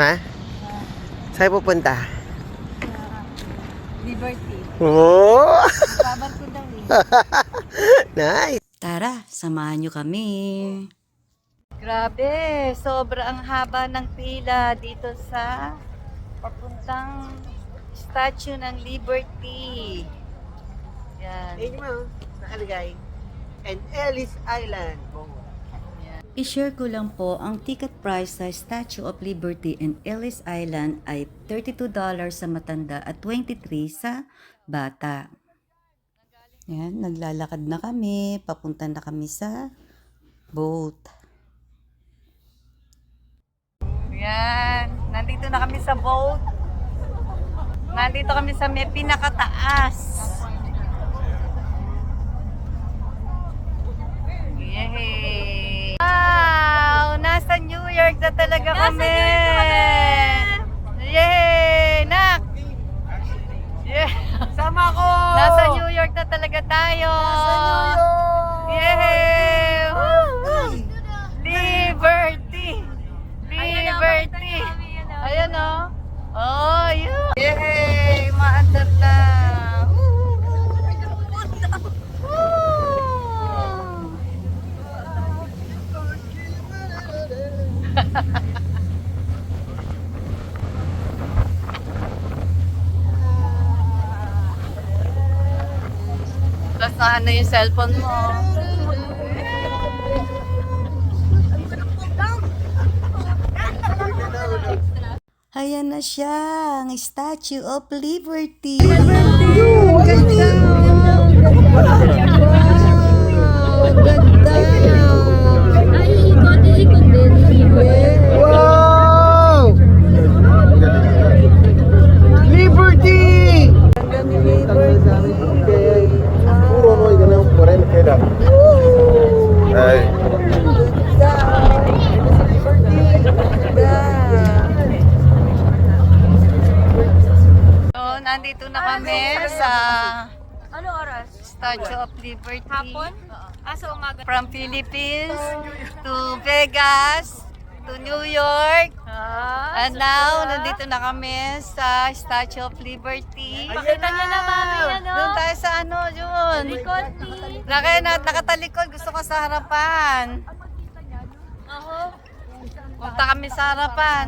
Ma? Saan pupunta? Liberty. Oh! Kabar ko daw eh. Nice! Tara, samahan nyo kami. Grabe, sobrang haba ng pila dito sa papuntang Statue ng Liberty. Yan. Ayun mo, nakalagay. And Ellis Island. I-share ko lang po, ang ticket price sa Statue of Liberty and Ellis Island ay $32 sa matanda at $23 sa bata. Yan, naglalakad na kami, papunta na kami sa boat. Yan, nandito na kami sa boat. Nandito kami sa may pinakataas. Yay! Wow! Nasa New York na talaga kami! Yay! Nak! Yeah! Sama ko! Nasa New York na talaga tayo! Nasa New York! Yay! Woo! Liberty! Liberty! Ayan o! Oh, yun! Yay! Maandar na! Tapos na yung cellphone mo. Ayan na siya, ang Statue of Liberty. Wow! Liberty! Puro mo, ganun, 40 queda. Ay. So, nandito na kami sa Ano oras? Statue of Liberty. Hapon? So umaga. From Philippines to Vegas to New York. And now, nandito na kami sa Statue of Liberty. Pakita niyo na mami, ano? Doon tayo sa ano, yun. Likod ni. Nakatalikod, gusto ko sa harapan. Punta kami sa harapan.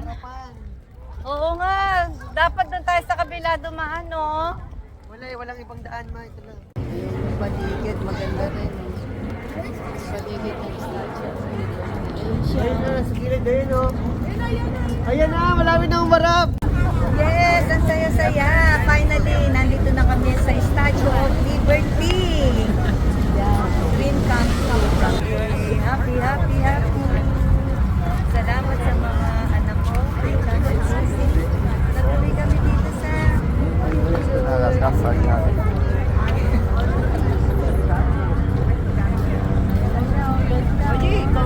Oo nga, dapat doon tayo sa kabila dumaan, no? Walang ibang daan, ma. Ito lang. Yung paligid, maganda rin. Paligid ng statue. Ayun na, sa gilid, ayun o. Ayan na, malami na umarap. Yes, ang saya-saya. Finally, nandito na kami sa Statue of Liberty. Yeah, dream come true. Happy, happy, happy. Salamat sa mga anak ko. Natuloy kami dito sa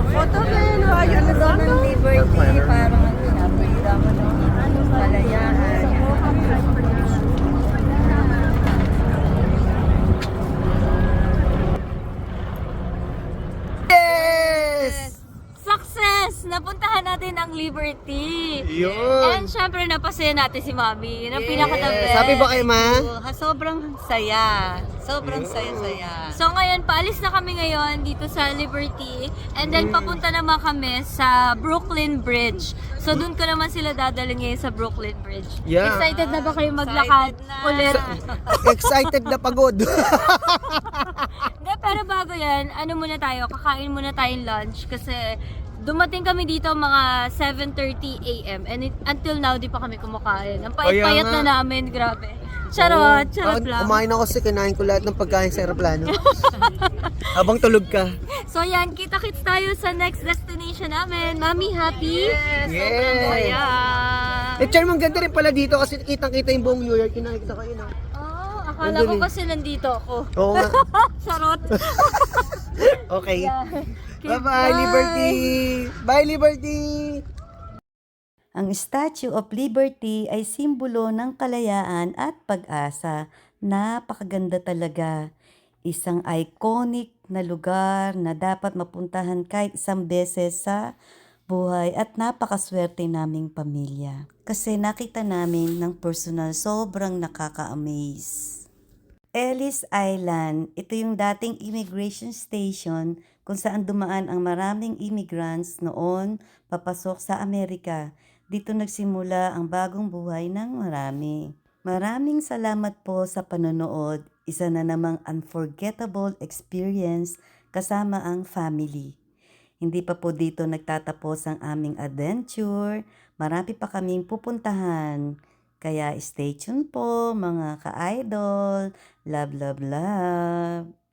photo rin. Ayun na daw ng Liberty. Parang napahira ko ng kalayaan. Yes! Success! Napuntahan natin ang Liberty. Yun! And syempre napasaya natin si Mami. Yun ang Yes. pinaka-the best. Sabi ba kay ma? Sobrang saya. Sobrang saya-saya. So ngayon, paalis na kami ngayon dito sa Liberty. And then papunta naman kami sa Brooklyn Bridge. So doon ko naman sila dadalhin ngayon sa Brooklyn Bridge. Yeah. Excited na ba kayo maglakad Excited na. ulit? Excited na pagod. Hindi, pero bago yan, ano muna tayo, kakain muna tayong lunch kasi dumating kami dito mga 7:30 a.m. and until now di pa kami kumakain. Ang payat-payat Kaya na nga. namin, grabe. Charot, charot lang. Kumain ako kasi kinain ko lahat ng pagkain sa aeroplano. Habang tulog ka. So yan, kita-kits tayo sa next destination namin. Mami, happy? Yes! Saya. Eh, Charm, ang ganda rin pala dito kasi kitang-kita yung buong New York. Kinakita ko yun. Oh, akala Nandun ko eh. kasi nandito ako. Oo nga. Charot. Okay. Okay, Bye-bye, Liberty! Bye, Liberty! Ang Statue of Liberty ay simbolo ng kalayaan at pag-asa. Napakaganda talaga. Isang iconic na lugar na dapat mapuntahan kahit isang beses sa buhay at napakaswerte naming pamilya. Kasi nakita namin ng personal sobrang nakaka-amaze. Ellis Island, ito yung dating immigration station kung saan dumaan ang maraming immigrants noon papasok sa Amerika. Dito nagsimula ang bagong buhay ng marami. Maraming salamat po sa panonood. Isa na namang unforgettable experience kasama ang family. Hindi pa po dito nagtatapos ang aming adventure. Marami pa kaming pupuntahan. Kaya stay tuned po mga ka-idol. Love, love, love.